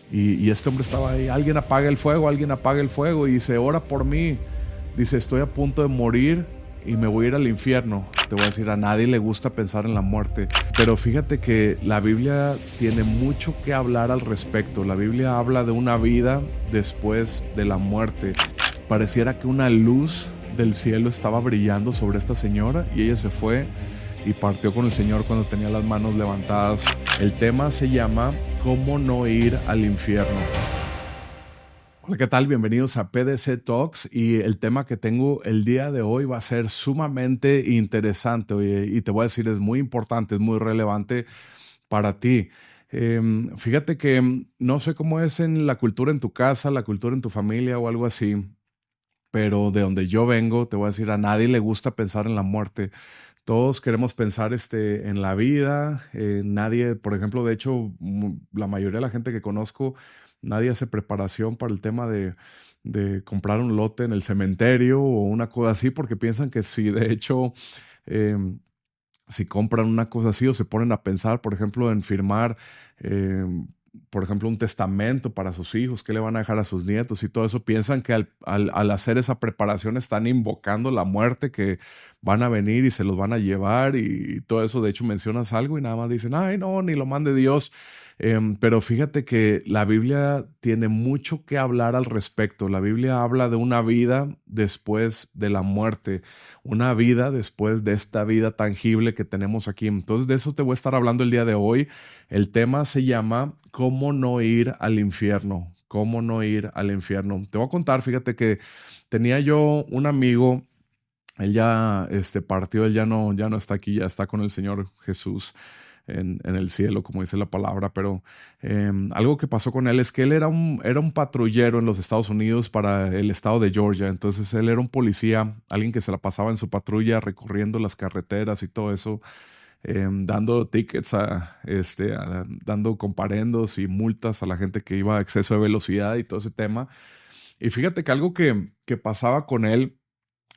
Y este hombre estaba ahí, alguien apaga el fuego, alguien apaga el fuego, y dice, ora por mí. Dice, estoy a punto de morir y me voy a ir al infierno. Te voy a decir, a nadie le gusta pensar en la muerte, pero fíjate que la Biblia tiene mucho que hablar al respecto. La Biblia habla de una vida después de la muerte. Pareciera que una luz del cielo estaba brillando sobre esta señora y ella se fue y partió con el Señor cuando tenía las manos levantadas. El tema se llama ¿Cómo no ir al infierno? Hola, ¿qué tal? Bienvenidos a PDC Talks, y el tema que tengo el día de hoy va a ser sumamente interesante, oye, y te voy a decir, es muy importante, es muy relevante para ti. Fíjate que no sé cómo es en la cultura en tu casa, la cultura en tu familia o algo así, pero de donde yo vengo, te voy a decir, a nadie le gusta pensar en la muerte. Todos queremos pensar en la vida. Nadie, por ejemplo, de hecho, la mayoría de la gente que conozco, nadie hace preparación para el tema de comprar un lote en el cementerio o una cosa así, porque piensan que si de hecho, em, si compran una cosa así o se ponen a pensar, por ejemplo, en firmar, por ejemplo, un testamento para sus hijos, qué le van a dejar a sus nietos y todo eso, piensan que al hacer esa preparación están invocando la muerte, que van a venir y se los van a llevar y todo eso. De hecho, mencionas algo y nada más dicen, ay, no, ni lo mande Dios. Pero fíjate que la Biblia tiene mucho que hablar al respecto. La Biblia habla de una vida después de la muerte, una vida después de esta vida tangible que tenemos aquí. Entonces, de eso te voy a estar hablando el día de hoy. El tema se llama ¿Cómo no ir al infierno? ¿Cómo no ir al infierno? Te voy a contar, fíjate que tenía yo un amigo. Él ya partió, él ya no está aquí, ya está con el Señor Jesús en el cielo, como dice la palabra, pero algo que pasó con él es que él era un patrullero en los Estados Unidos para el estado de Georgia. Entonces él era un policía, alguien que se la pasaba en su patrulla recorriendo las carreteras y todo eso, dando tickets, dando comparendos y multas a la gente que iba a exceso de velocidad y todo ese tema. Y fíjate que algo que pasaba con él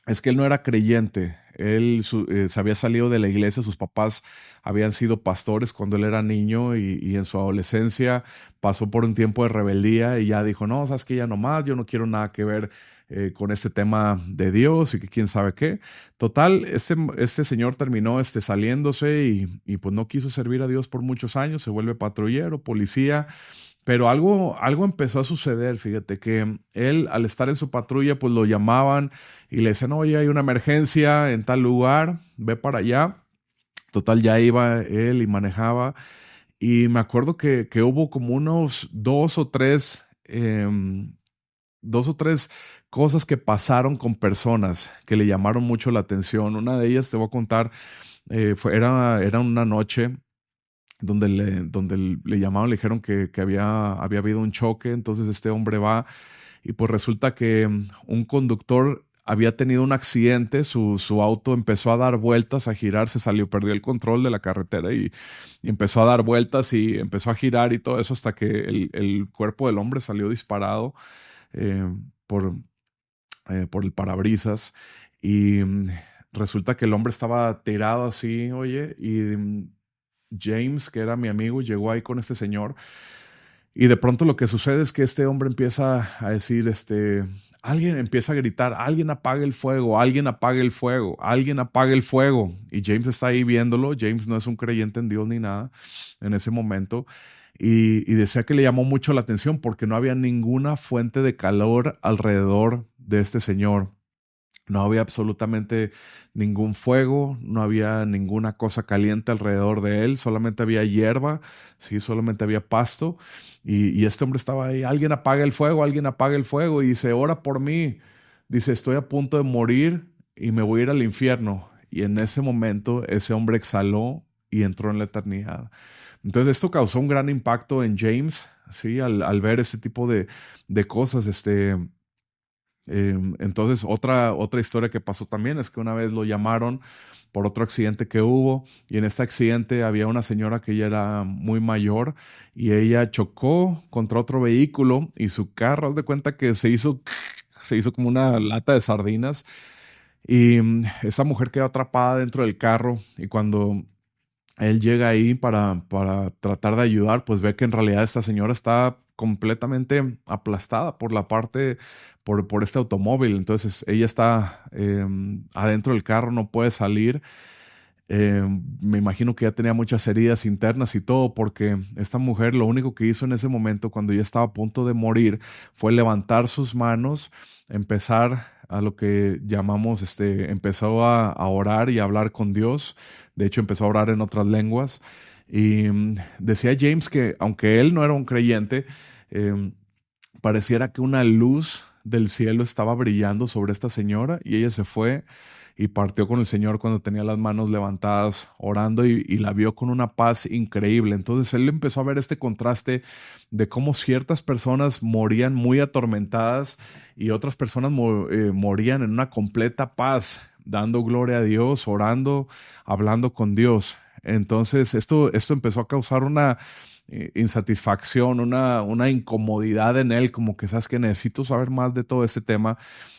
es que él no era creyente. Él se había salido de la iglesia, sus papás habían sido pastores cuando él era niño, y en su adolescencia pasó por un tiempo de rebeldía y ya dijo, no, sabes que ya no más, yo no quiero nada que ver con este tema de Dios y que quién sabe qué. Total, este señor terminó saliéndose y pues no quiso servir a Dios por muchos años, se vuelve patrullero, policía. Pero algo empezó a suceder, fíjate, que él al estar en su patrulla, pues lo llamaban y le decían, oye, hay una emergencia en tal lugar, ve para allá. Total, ya iba él y manejaba. Y me acuerdo que hubo como unos dos o tres cosas que pasaron con personas que le llamaron mucho la atención. Una de ellas te voy a contar, era una noche donde le llamaron, le dijeron que había habido un choque. Entonces este hombre va y pues resulta que un conductor había tenido un accidente. Su auto empezó a dar vueltas, a girar, se salió, perdió el control de la carretera y empezó a dar vueltas y empezó a girar y todo eso hasta que el cuerpo del hombre salió disparado eh, por, por el parabrisas. Y resulta que el hombre estaba tirado así, oye, y James, que era mi amigo, llegó ahí con este señor, y de pronto lo que sucede es que este hombre empieza a decir, alguien empieza a gritar, alguien apague el fuego, alguien apague el fuego, alguien apague el fuego. Y James está ahí viéndolo. James no es un creyente en Dios ni nada en ese momento. Y decía que le llamó mucho la atención porque no había ninguna fuente de calor alrededor de este señor. No había absolutamente ningún fuego, no había ninguna cosa caliente alrededor de él, solamente había hierba, sí, solamente había pasto. Y este hombre estaba ahí, alguien apaga el fuego, alguien apaga el fuego, y dice, ora por mí. Dice, estoy a punto de morir y me voy a ir al infierno. Y en ese momento ese hombre exhaló y entró en la eternidad. Entonces esto causó un gran impacto en James, sí, al ver este tipo de cosas. Entonces, otra historia que pasó también es que una vez lo llamaron por otro accidente que hubo, y en este accidente había una señora que ya era muy mayor y ella chocó contra otro vehículo y su carro, haz de cuenta que se hizo como una lata de sardinas, y esa mujer quedó atrapada dentro del carro. Y cuando él llega ahí para tratar de ayudar, pues ve que en realidad esta señora está completamente aplastada por este automóvil. Entonces ella está adentro del carro, no puede salir. Me imagino que ya tenía muchas heridas internas y todo, porque esta mujer lo único que hizo en ese momento, cuando ya estaba a punto de morir, fue levantar sus manos, empezar a lo que llamamos, empezó a orar y a hablar con Dios. De hecho, empezó a orar en otras lenguas. Y decía James que aunque él no era un creyente, pareciera que una luz del cielo estaba brillando sobre esta señora, y ella se fue y partió con el Señor cuando tenía las manos levantadas orando, y la vio con una paz increíble. Entonces él empezó a ver este contraste de cómo ciertas personas morían muy atormentadas y otras personas morían en una completa paz, dando gloria a Dios, orando, hablando con Dios. Entonces esto empezó a causar una insatisfacción, una incomodidad en él, como que sabes que necesito saber más de todo este tema.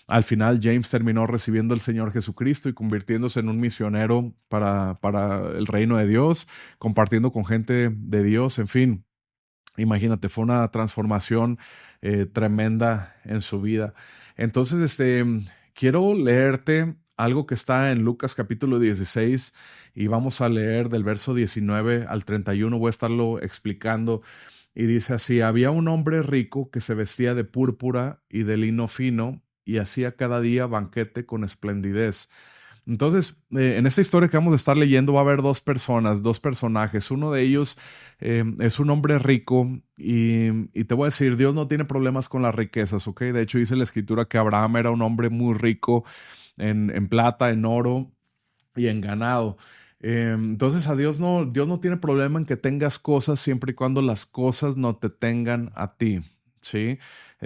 Al final James terminó recibiendo al Señor Jesucristo y convirtiéndose en un misionero para el reino de Dios, compartiendo con gente de Dios. En fin, imagínate, fue una transformación tremenda en su vida. Entonces, quiero leerte algo que está en Lucas capítulo 16, y vamos a leer del verso 19 al 31. Voy a estarlo explicando. Y dice así: había un hombre rico que se vestía de púrpura y de lino fino y hacía cada día banquete con esplendidez. Entonces, en esta historia que vamos a estar leyendo va a haber dos personajes. Uno de ellos es un hombre rico, y te voy a decir, Dios no tiene problemas con las riquezas, ¿ok? De hecho, dice la escritura que Abraham era un hombre muy rico en plata, en oro y en ganado. Entonces Dios no tiene problema en que tengas cosas, siempre y cuando las cosas no te tengan a ti, ¿sí?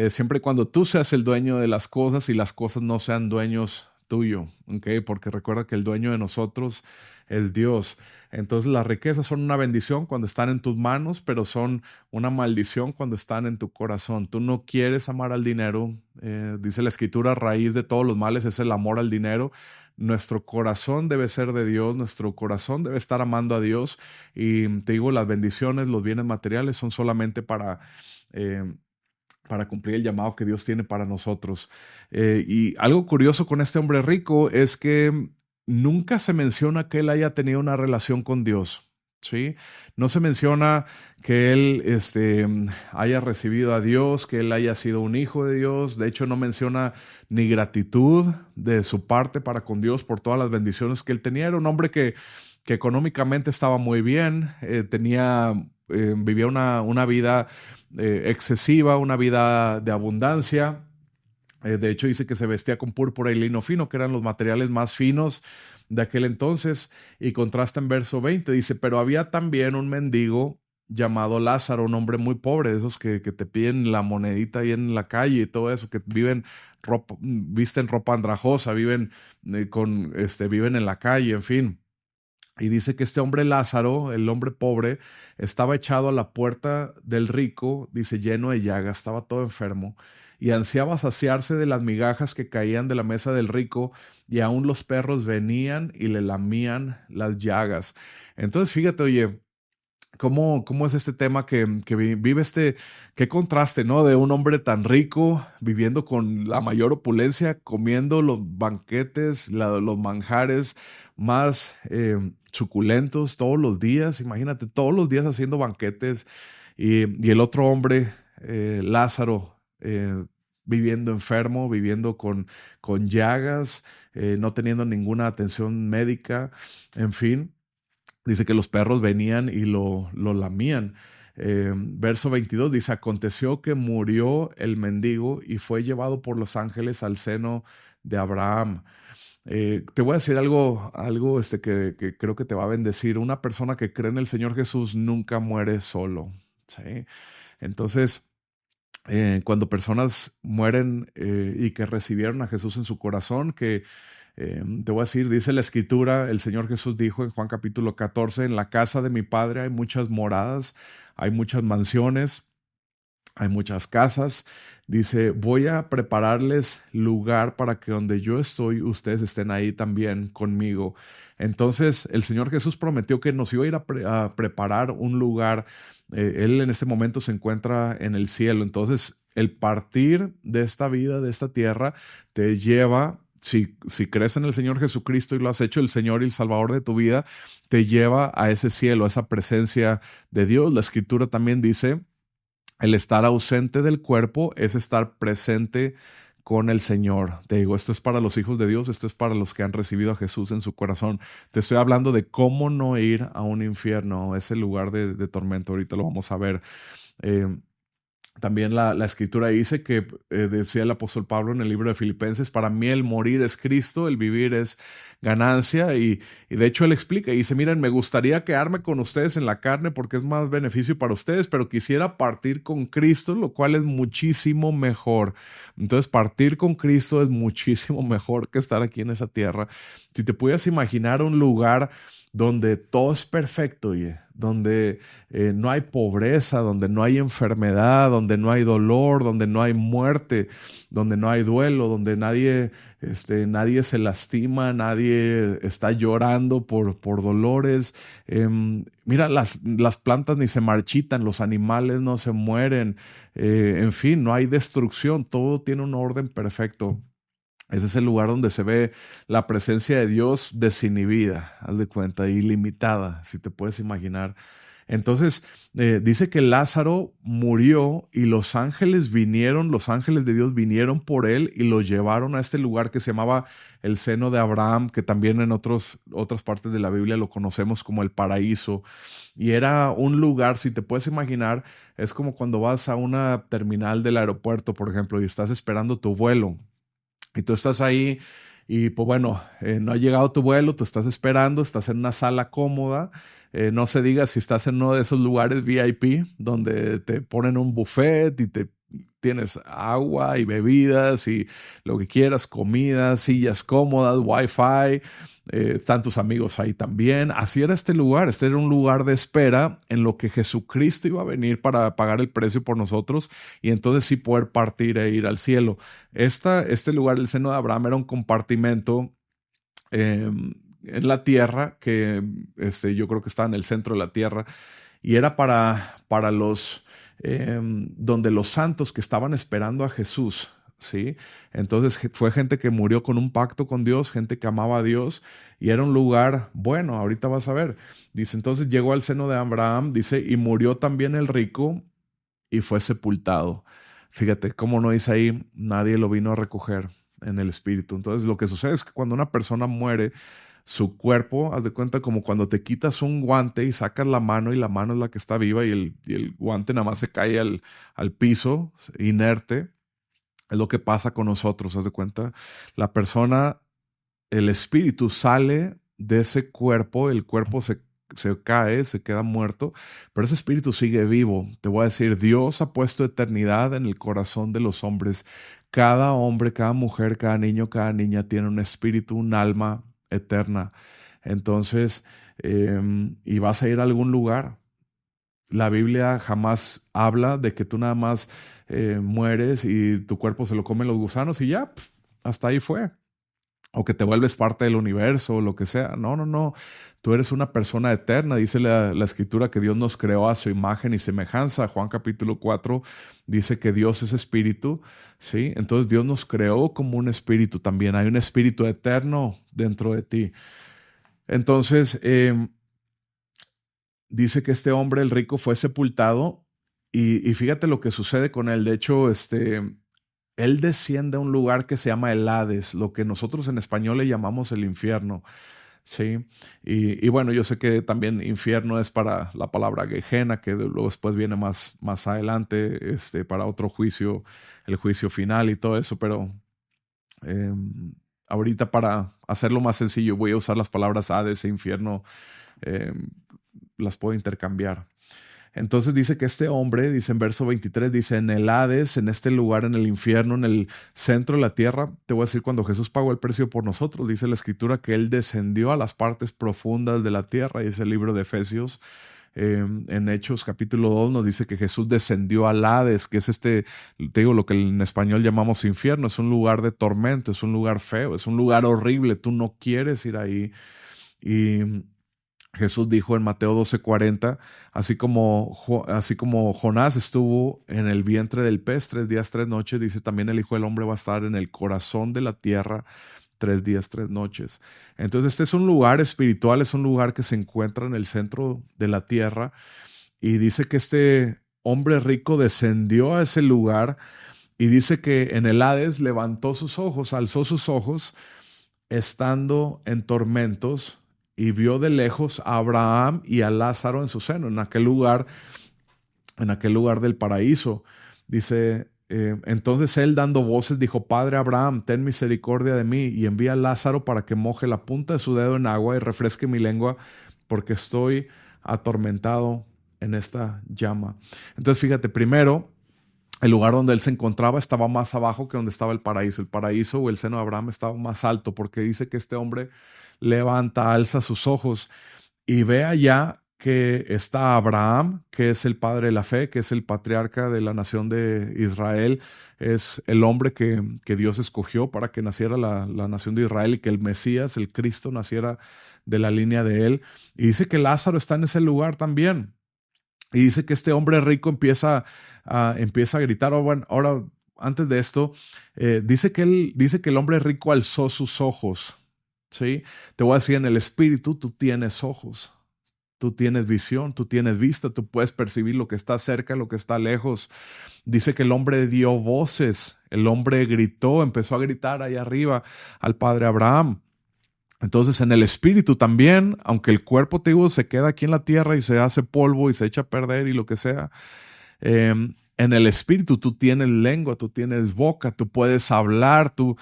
Siempre y cuando tú seas el dueño de las cosas y las cosas no sean dueños tuyo, ¿ok? Porque recuerda que el dueño de nosotros es Dios. Entonces las riquezas son una bendición cuando están en tus manos, pero son una maldición cuando están en tu corazón. Tú no quieres amar al dinero. Dice la escritura, raíz de todos los males es el amor al dinero. Nuestro corazón debe ser de Dios, nuestro corazón debe estar amando a Dios. Y te digo, las bendiciones, los bienes materiales son solamente para cumplir el llamado que Dios tiene para nosotros. Y algo curioso con este hombre rico es que nunca se menciona que él haya tenido una relación con Dios, ¿sí? No se menciona que él haya recibido a Dios, que él haya sido un hijo de Dios. De hecho, no menciona ni gratitud de su parte para con Dios por todas las bendiciones que él tenía. Era un hombre que económicamente estaba muy bien, vivía una vida excesiva, una vida de abundancia. De hecho, dice que se vestía con púrpura y lino fino, que eran los materiales más finos de aquel entonces. Y contrasta en verso 20, dice: pero había también un mendigo llamado Lázaro, un hombre muy pobre, de esos que te piden la monedita ahí en la calle y todo eso, que visten ropa andrajosa, viven en la calle, en fin. Y dice que este hombre Lázaro, el hombre pobre, estaba echado a la puerta del rico, dice, lleno de llagas, estaba todo enfermo, y ansiaba saciarse de las migajas que caían de la mesa del rico, y aún los perros venían y le lamían las llagas. Entonces, fíjate, oye, ¿cómo es este tema que vive qué contraste, ¿no? De un hombre tan rico, viviendo con la mayor opulencia, comiendo los banquetes, los manjares más suculentos todos los días. Imagínate, todos los días haciendo banquetes. Y el otro hombre, Lázaro, viviendo enfermo, viviendo con llagas, no teniendo ninguna atención médica, en fin. Dice que los perros venían y lo lamían. Verso 22 dice: aconteció que murió el mendigo y fue llevado por los ángeles al seno de Abraham. Te voy a decir algo que creo que te va a bendecir. Una persona que cree en el Señor Jesús nunca muere solo, ¿sí? Entonces, cuando personas mueren y que recibieron a Jesús en su corazón, te voy a decir, dice la escritura, el Señor Jesús dijo en Juan capítulo 14, en la casa de mi Padre hay muchas moradas, hay muchas mansiones. hay muchas casas. Dice, voy a prepararles lugar para que donde yo estoy, ustedes estén ahí también conmigo. Entonces, el Señor Jesús prometió que nos iba a ir a preparar un lugar. Él en este momento se encuentra en el cielo. Entonces, el partir de esta vida, de esta tierra, te lleva, si crees en el Señor Jesucristo y lo has hecho el Señor y el Salvador de tu vida, te lleva a ese cielo, a esa presencia de Dios. La Escritura también dice, el estar ausente del cuerpo es estar presente con el Señor. Te digo, esto es para los hijos de Dios, esto es para los que han recibido a Jesús en su corazón. Te estoy hablando de cómo no ir a un infierno, ese lugar de tormento. Ahorita lo vamos a ver. Eh, También la Escritura dice que, decía el apóstol Pablo en el libro de Filipenses, para mí el morir es Cristo, el vivir es ganancia. Y de hecho él explica y dice, miren, me gustaría quedarme con ustedes en la carne porque es más beneficio para ustedes, pero quisiera partir con Cristo, lo cual es muchísimo mejor. Entonces partir con Cristo es muchísimo mejor que estar aquí en esa tierra. Si te pudieras imaginar un lugar donde todo es perfecto, donde no hay pobreza, donde no hay enfermedad, donde no hay dolor, donde no hay muerte, donde no hay duelo, donde nadie se lastima, nadie está llorando por dolores. Mira, las plantas ni se marchitan, los animales no se mueren, en fin, no hay destrucción, todo tiene un orden perfecto. Ese es el lugar donde se ve la presencia de Dios desinhibida, haz de cuenta, ilimitada, si te puedes imaginar. Entonces, dice que Lázaro murió y los ángeles de Dios vinieron por él y lo llevaron a este lugar que se llamaba el seno de Abraham, que también en otras partes de la Biblia lo conocemos como el paraíso. Y era un lugar, si te puedes imaginar, es como cuando vas a una terminal del aeropuerto, por ejemplo, y estás esperando tu vuelo. Y tú estás ahí y pues bueno, no ha llegado tu vuelo, tú estás esperando, estás en una sala cómoda, no se diga si estás en uno de esos lugares VIP donde te ponen un buffet y tienes agua y bebidas y lo que quieras, comida, sillas cómodas, wifi, están tus amigos ahí también. Así era este lugar, este era un lugar de espera en lo que Jesucristo iba a venir para pagar el precio por nosotros y entonces sí poder partir e ir al cielo. Este lugar, el seno de Abraham, era un compartimento en la tierra que yo creo que estaba en el centro de la tierra y era para los donde los santos que estaban esperando a Jesús, ¿sí? Entonces fue gente que murió con un pacto con Dios, gente que amaba a Dios y era un lugar bueno. Ahorita vas a ver. Dice, entonces llegó al seno de Abraham, dice, y murió también el rico y fue sepultado. Fíjate cómo no dice ahí, nadie lo vino a recoger en el espíritu. Entonces lo que sucede es que cuando una persona muere, su cuerpo, haz de cuenta como cuando te quitas un guante y sacas la mano y la mano es la que está viva y el guante nada más se cae al piso, inerte. Es lo que pasa con nosotros, haz de cuenta. La persona, el espíritu sale de ese cuerpo, el cuerpo se cae, se queda muerto, pero ese espíritu sigue vivo. Te voy a decir, Dios ha puesto eternidad en el corazón de los hombres. Cada hombre, cada mujer, cada niño, cada niña tiene un espíritu, un alma eterna. Entonces, y vas a ir a algún lugar. La Biblia jamás habla de que tú nada más mueres y tu cuerpo se lo comen los gusanos y ya, hasta ahí fue. O que te vuelves parte del universo o lo que sea. No, no, no. Tú eres una persona eterna. Dice la Escritura que Dios nos creó a su imagen y semejanza. Juan capítulo 4 dice que Dios es espíritu, ¿sí? Entonces Dios nos creó como un espíritu también. Hay un espíritu eterno dentro de ti. Entonces, dice que este hombre, el rico, fue sepultado y fíjate lo que sucede con él. De hecho, él desciende a un lugar que se llama el Hades, lo que nosotros en español le llamamos el infierno, ¿sí? Y bueno, yo sé que también infierno es para la palabra Gehenna, que luego después viene más adelante, para otro juicio, el juicio final y todo eso, pero ahorita para hacerlo más sencillo voy a usar las palabras Hades e infierno, las puedo intercambiar. Entonces dice que este hombre, dice en verso 23, dice en el Hades, en este lugar, en el infierno, en el centro de la tierra, te voy a decir cuando Jesús pagó el precio por nosotros, dice la Escritura que Él descendió a las partes profundas de la tierra, dice el libro de Efesios. En Hechos capítulo 2 nos dice que Jesús descendió al Hades, que es te digo, lo que en español llamamos infierno. Es un lugar de tormento, es un lugar feo, es un lugar horrible. Tú no quieres ir ahí. Y Jesús dijo en Mateo 12:40, así como Jonás estuvo en el vientre del pez 3 días, 3 noches, dice también el Hijo del Hombre va a estar en el corazón de la tierra 3 días, 3 noches. Entonces este es un lugar espiritual, es un lugar que se encuentra en el centro de la tierra, y dice que este hombre rico descendió a ese lugar, y dice que en el Hades levantó sus ojos, alzó sus ojos, estando en tormentos, y vio de lejos a Abraham y a Lázaro en su seno, en aquel lugar del paraíso. Dice, entonces él dando voces dijo, Padre Abraham, ten misericordia de mí y envía a Lázaro para que moje la punta de su dedo en agua y refresque mi lengua, porque estoy atormentado en esta llama. Entonces fíjate, primero, el lugar donde él se encontraba estaba más abajo que donde estaba el paraíso. El paraíso o el seno de Abraham estaba más alto, porque dice que este hombre alza sus ojos y ve allá que está Abraham, que es el padre de la fe, que es el patriarca de la nación de Israel, es el hombre que Dios escogió para que naciera la nación de Israel, y que el Mesías, el Cristo, naciera de la línea de él. Y dice que Lázaro está en ese lugar también. Y dice que este hombre rico empieza a gritar. Bueno, ahora, antes de esto, dice que el hombre rico alzó sus ojos. ¿Sí? Te voy a decir, en el espíritu tú tienes ojos, tú tienes visión, tú tienes vista, tú puedes percibir lo que está cerca, lo que está lejos. Dice que el hombre dio voces, el hombre gritó, empezó a gritar ahí arriba al padre Abraham. Entonces en el espíritu también, aunque el cuerpo, te digo, se queda aquí en la tierra y se hace polvo y se echa a perder y lo que sea, en el espíritu tú tienes lengua, tú tienes boca, tú puedes hablar, tú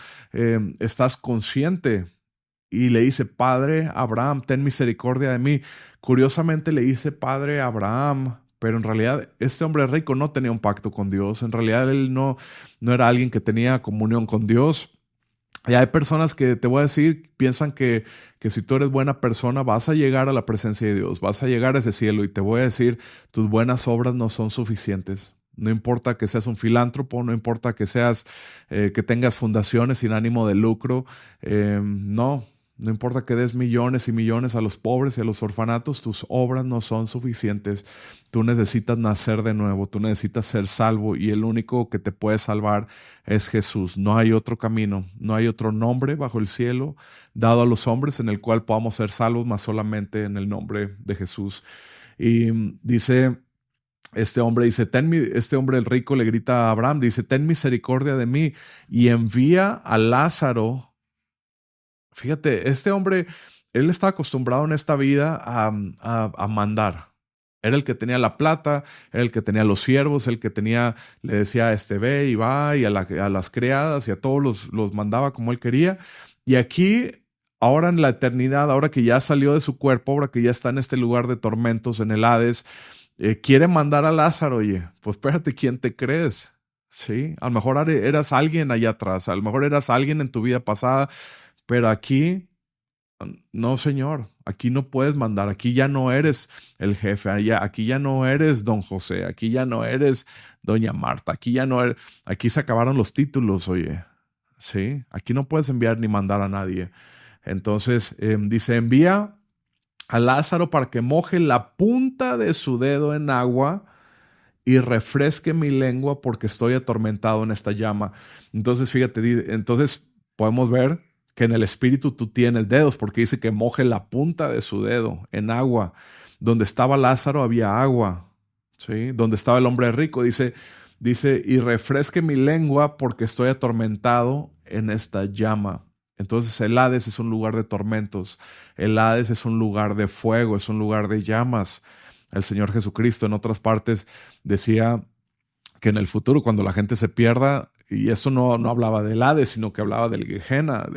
estás consciente. Y le dice, Padre Abraham, ten misericordia de mí. Curiosamente le dice Padre Abraham, pero en realidad este hombre rico no tenía un pacto con Dios. En realidad él no era alguien que tenía comunión con Dios. Y hay personas que, te voy a decir, piensan que si tú eres buena persona vas a llegar a la presencia de Dios, vas a llegar a ese cielo. Y te voy a decir, tus buenas obras no son suficientes. No importa que seas un filántropo, no importa que que tengas fundaciones sin ánimo de lucro, no importa que des millones y millones a los pobres y a los orfanatos, tus obras no son suficientes. Tú necesitas nacer de nuevo, tú necesitas ser salvo, y el único que te puede salvar es Jesús. No hay otro camino, no hay otro nombre bajo el cielo dado a los hombres en el cual podamos ser salvos, más solamente en el nombre de Jesús. Y dice... Este hombre el rico le grita a Abraham, dice, ten misericordia de mí y envía a Lázaro. Fíjate, este hombre, él está acostumbrado en esta vida a mandar. Era el que tenía la plata, era el que tenía los siervos, el que le decía, ve y va, y a las criadas y a todos los mandaba como él quería. Y aquí, ahora en la eternidad, ahora que ya salió de su cuerpo, ahora que ya está en este lugar de tormentos en el Hades, quiere mandar a Lázaro. Oye, pues espérate, ¿quién te crees? Sí, a lo mejor eras alguien allá atrás, a lo mejor eras alguien en tu vida pasada, pero aquí, no, señor, aquí no puedes mandar, aquí ya no eres el jefe, aquí ya no eres don José, aquí ya no eres doña Marta, aquí se acabaron los títulos, oye, sí, aquí no puedes enviar ni mandar a nadie. Entonces, dice, envía a Lázaro para que moje la punta de su dedo en agua y refresque mi lengua, porque estoy atormentado en esta llama. Entonces, fíjate, entonces podemos ver que en el espíritu tú tienes dedos, porque dice que moje la punta de su dedo en agua. Donde estaba Lázaro había agua, ¿sí? Donde estaba el hombre rico, dice, y refresque mi lengua porque estoy atormentado en esta llama. Entonces el Hades es un lugar de tormentos, el Hades es un lugar de fuego, es un lugar de llamas. El Señor Jesucristo en otras partes decía que en el futuro, cuando la gente se pierda, y eso no hablaba del Hades, sino que hablaba del Gehenna.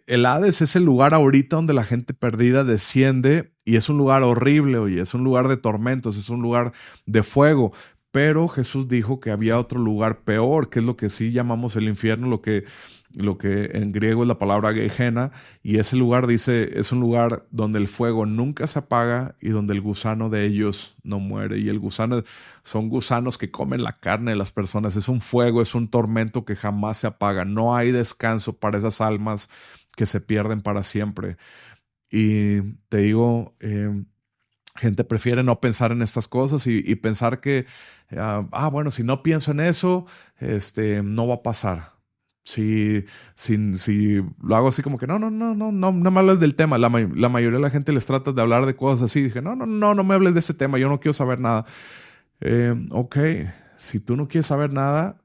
El Hades es el lugar ahorita donde la gente perdida desciende, y es un lugar horrible, oye, es un lugar de tormentos, es un lugar de fuego. Pero Jesús dijo que había otro lugar peor, que es lo que sí llamamos el infierno, lo que en griego es la palabra Gehenna, y ese lugar dice, es un lugar donde el fuego nunca se apaga y donde el gusano de ellos no muere. Y el gusano son gusanos que comen la carne de las personas, es un fuego, es un tormento que jamás se apaga. No hay descanso para esas almas que se pierden para siempre. Y te digo, gente prefiere no pensar en estas cosas y pensar que, bueno, si no pienso en eso, no va a pasar. Si lo hago así como que no me hables del tema. La mayoría de la gente les trata de hablar de cosas así. Dije, no me hables de ese tema, yo no quiero saber nada. Ok, si tú no quieres saber nada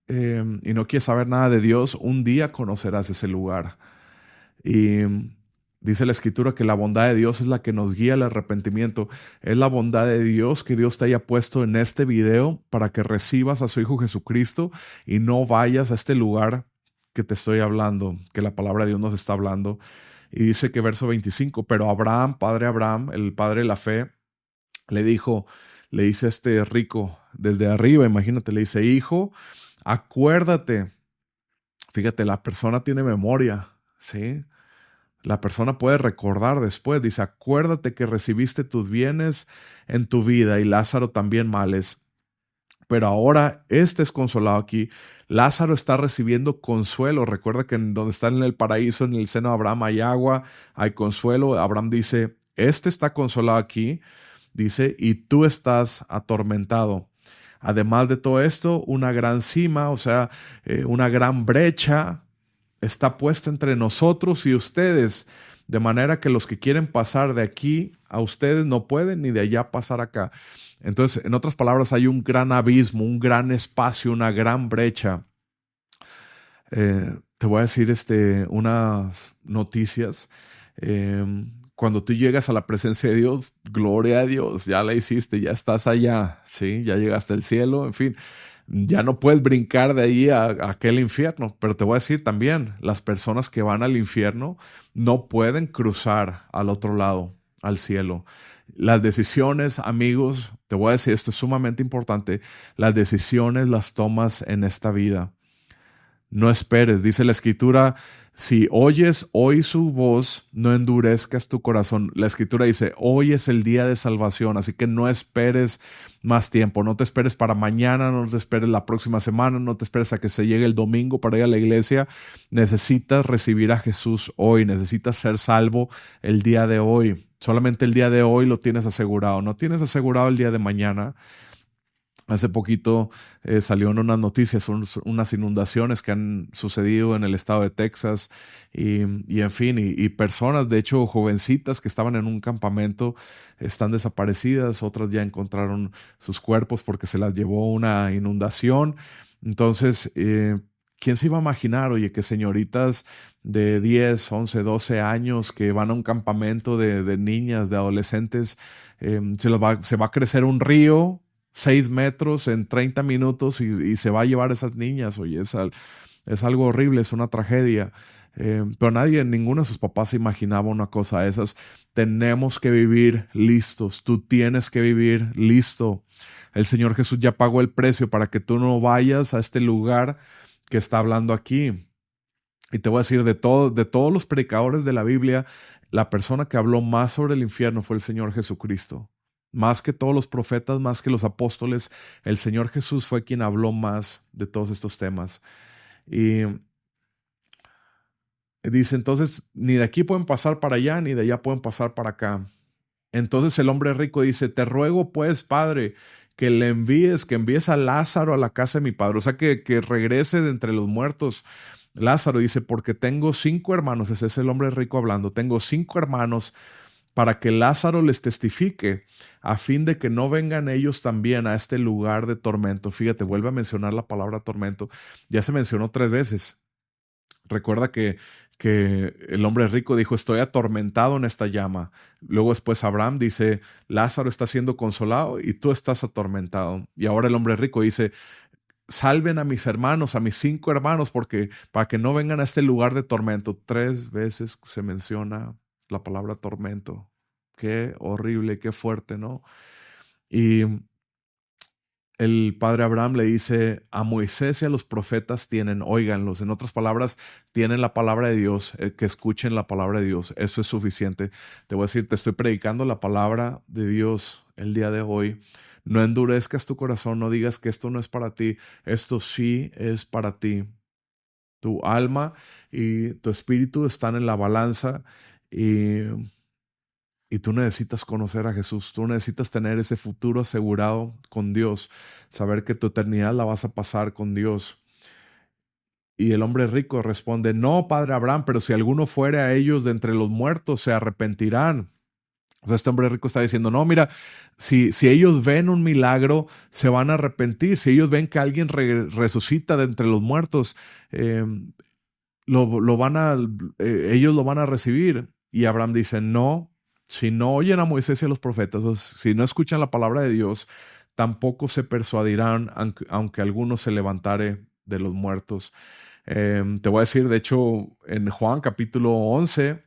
y no quieres saber nada de Dios, un día conocerás ese lugar. Y dice la Escritura que la bondad de Dios es la que nos guía al arrepentimiento. Es la bondad de Dios que Dios te haya puesto en este video para que recibas a su Hijo Jesucristo y no vayas a este lugar que te estoy hablando, que la palabra de Dios nos está hablando. Y dice que verso 25, pero Abraham, padre Abraham, el padre de la fe, le dice a este rico desde arriba, imagínate, le dice, hijo, acuérdate. Fíjate, la persona tiene memoria, ¿sí? La persona puede recordar después. Dice, acuérdate que recibiste tus bienes en tu vida y Lázaro también males. Pero ahora este es consolado aquí. Lázaro está recibiendo consuelo. Recuerda que donde está en el paraíso, en el seno de Abraham, hay agua, hay consuelo. Abraham dice, este está consolado aquí. Dice, y tú estás atormentado. Además de todo esto, una gran cima, o sea, una gran brecha está puesta entre nosotros y ustedes, de manera que los que quieren pasar de aquí a ustedes no pueden ni de allá pasar acá. Entonces, en otras palabras, hay un gran abismo, un gran espacio, una gran brecha. Te voy a decir unas noticias. Cuando tú llegas a la presencia de Dios, gloria a Dios, ya la hiciste, ya estás allá, ¿sí? Ya llegaste al cielo, en fin. Ya no puedes brincar de ahí a aquel infierno, pero te voy a decir también, las personas que van al infierno no pueden cruzar al otro lado, al cielo. Las decisiones, amigos, te voy a decir, esto es sumamente importante, las decisiones las tomas en esta vida. No esperes, dice la Escritura, si oyes hoy su voz, no endurezcas tu corazón. La Escritura dice, hoy es el día de salvación, así que no esperes más tiempo, no te esperes para mañana, no te esperes la próxima semana, no te esperes a que se llegue el domingo para ir a la iglesia. Necesitas recibir a Jesús hoy, necesitas ser salvo el día de hoy. Solamente el día de hoy lo tienes asegurado, no tienes asegurado el día de mañana. Hace poquito salieron unas noticias, unas inundaciones que han sucedido en el estado de Texas y en fin, y personas, de hecho jovencitas que estaban en un campamento están desaparecidas, otras ya encontraron sus cuerpos porque se las llevó una inundación. Entonces, ¿quién se iba a imaginar, oye, que señoritas de 10, 11, 12 años que van a un campamento de niñas, de adolescentes, se va a crecer un río 6 metros en 30 minutos y se va a llevar a esas niñas? Oye, es algo horrible, es una tragedia. Pero ninguno de sus papás se imaginaba una cosa de esas. Tenemos que vivir listos, tú tienes que vivir listo. El Señor Jesús ya pagó el precio para que tú no vayas a este lugar que está hablando aquí. Y te voy a decir, de todos los predicadores de la Biblia, la persona que habló más sobre el infierno fue el Señor Jesucristo. Más que todos los profetas, más que los apóstoles, el Señor Jesús fue quien habló más de todos estos temas. Y dice, entonces, ni de aquí pueden pasar para allá, ni de allá pueden pasar para acá. Entonces el hombre rico dice, te ruego pues, Padre, que envíes a Lázaro a la casa de mi padre. O sea, que regrese de entre los muertos. Lázaro dice, porque tengo 5 hermanos, ese es el hombre rico hablando, tengo 5 hermanos, para que Lázaro les testifique, a fin de que no vengan ellos también a este lugar de tormento. Fíjate, vuelve a mencionar la palabra tormento. Ya se mencionó 3 veces. Recuerda que el hombre rico dijo, estoy atormentado en esta llama. Luego después Abraham dice, Lázaro está siendo consolado y tú estás atormentado. Y ahora el hombre rico dice, salven a mis hermanos, a mis 5 hermanos, porque para que no vengan a este lugar de tormento. 3 veces se menciona la palabra tormento. Qué horrible, qué fuerte, ¿no? Y el padre Abraham le dice a Moisés y a los profetas óiganlos. En otras palabras, tienen la palabra de Dios, que escuchen la palabra de Dios. Eso es suficiente. Te voy a decir, te estoy predicando la palabra de Dios el día de hoy. No endurezcas tu corazón, no digas que esto no es para ti. Esto sí es para ti. Tu alma y tu espíritu están en la balanza y tú necesitas conocer a Jesús. Tú necesitas tener ese futuro asegurado con Dios. Saber que tu eternidad la vas a pasar con Dios. Y el hombre rico responde, no, padre Abraham, pero si alguno fuere a ellos de entre los muertos, se arrepentirán. O sea, este hombre rico está diciendo, no, mira, si ellos ven un milagro, se van a arrepentir. Si ellos ven que alguien resucita de entre los muertos, ellos lo van a recibir. Y Abraham dice, no, si no oyen a Moisés y a los profetas, o si no escuchan la palabra de Dios, tampoco se persuadirán, aunque alguno se levantare de los muertos. Te voy a decir, de hecho, en Juan capítulo 11,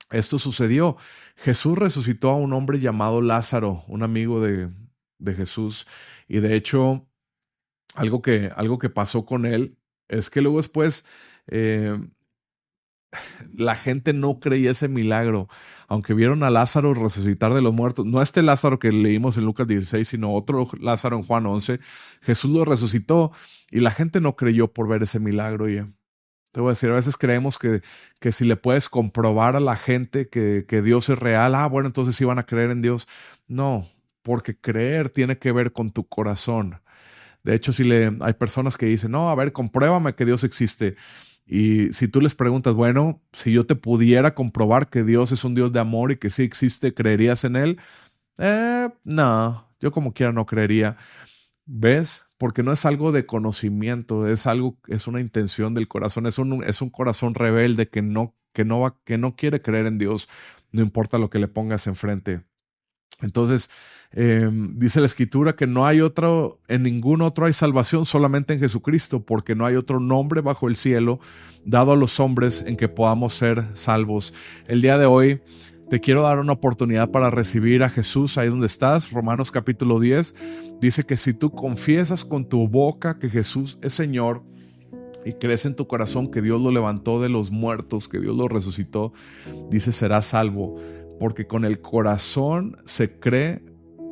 esto sucedió. Jesús resucitó a un hombre llamado Lázaro, un amigo de Jesús. Y de hecho, algo que pasó con él es que luego después la gente no creía ese milagro. Aunque vieron a Lázaro resucitar de los muertos, no este Lázaro que leímos en Lucas 16, sino otro Lázaro en Juan 11, Jesús lo resucitó y la gente no creyó por ver ese milagro. Y te voy a decir, a veces creemos que si le puedes comprobar a la gente que Dios es real, bueno, entonces sí van a creer en Dios. No, porque creer tiene que ver con tu corazón. De hecho, hay personas que dicen, no, a ver, compruébame que Dios existe. Y si tú les preguntas, bueno, si yo te pudiera comprobar que Dios es un Dios de amor y que sí existe, ¿creerías en Él? No, yo como quiera no creería. ¿Ves? Porque no es algo de conocimiento, es una intención del corazón, es un corazón rebelde que no quiere creer en Dios, no importa lo que le pongas enfrente. Entonces, dice la Escritura que en ningún otro hay salvación, solamente en Jesucristo, porque no hay otro nombre bajo el cielo dado a los hombres en que podamos ser salvos. El día de hoy te quiero dar una oportunidad para recibir a Jesús ahí donde estás. Romanos capítulo 10 dice que si tú confiesas con tu boca que Jesús es Señor y crees en tu corazón que Dios lo levantó de los muertos, que Dios lo resucitó, dice serás salvo. Porque con el corazón se cree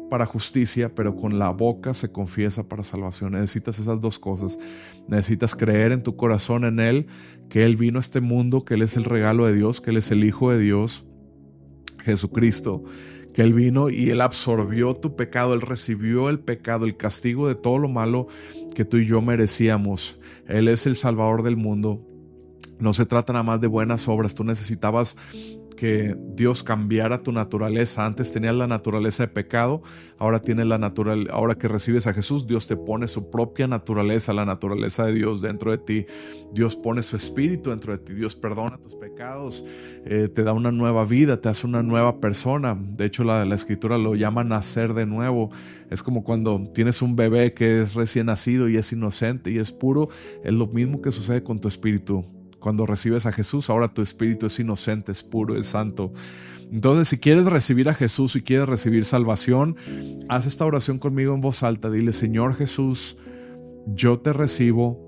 para justicia, pero con la boca se confiesa para salvación. Necesitas esas dos cosas. Necesitas creer en tu corazón en Él, que Él vino a este mundo, que Él es el regalo de Dios, que Él es el Hijo de Dios, Jesucristo, que Él vino y Él absorbió tu pecado, Él recibió el pecado, el castigo de todo lo malo que tú y yo merecíamos. Él es el Salvador del mundo. No se trata nada más de buenas obras. Tú necesitabas que Dios cambiara tu naturaleza. Antes tenías la naturaleza de pecado, ahora que recibes a Jesús, Dios te pone su propia naturaleza, la naturaleza de Dios dentro de ti. Dios pone su espíritu dentro de ti. Dios perdona tus pecados, te da una nueva vida, te hace una nueva persona. De hecho, la Escritura lo llama nacer de nuevo. Es como cuando tienes un bebé que es recién nacido y es inocente y es puro. Es lo mismo que sucede con tu espíritu. Cuando recibes a Jesús, ahora tu espíritu es inocente, es puro, es santo. Entonces, si quieres recibir a Jesús, si quieres recibir salvación, haz esta oración conmigo en voz alta. Dile, Señor Jesús, yo te recibo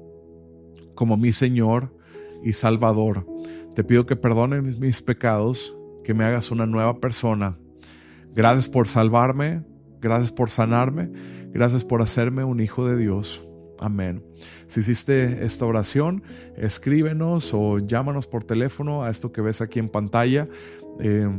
como mi Señor y Salvador. Te pido que perdones mis pecados, que me hagas una nueva persona. Gracias por salvarme, gracias por sanarme, gracias por hacerme un hijo de Dios. Amén. Si hiciste esta oración, escríbenos o llámanos por teléfono a esto que ves aquí en pantalla. Te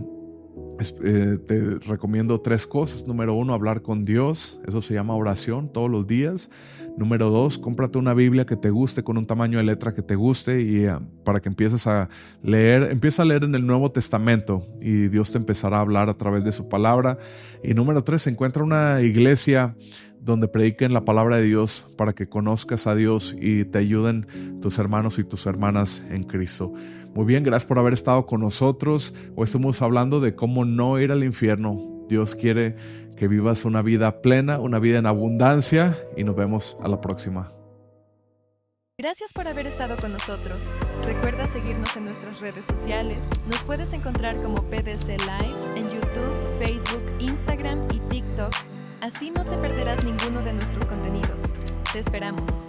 recomiendo 3 cosas. Número 1, hablar con Dios. Eso se llama oración todos los días. Número 2, cómprate una Biblia que te guste, con un tamaño de letra que te guste y para que empieces a leer. Empieza a leer en el Nuevo Testamento y Dios te empezará a hablar a través de su palabra. Y número 3, encuentra una iglesia donde prediquen la palabra de Dios para que conozcas a Dios y te ayuden tus hermanos y tus hermanas en Cristo. Muy bien, gracias por haber estado con nosotros. Hoy estamos hablando de cómo no ir al infierno. Dios quiere que vivas una vida plena, una vida en abundancia y nos vemos a la próxima. Gracias por haber estado con nosotros. Recuerda seguirnos en nuestras redes sociales. Nos puedes encontrar como PDC Live en YouTube, Facebook, Instagram y TikTok. Así no te perderás ninguno de nuestros contenidos. Te esperamos.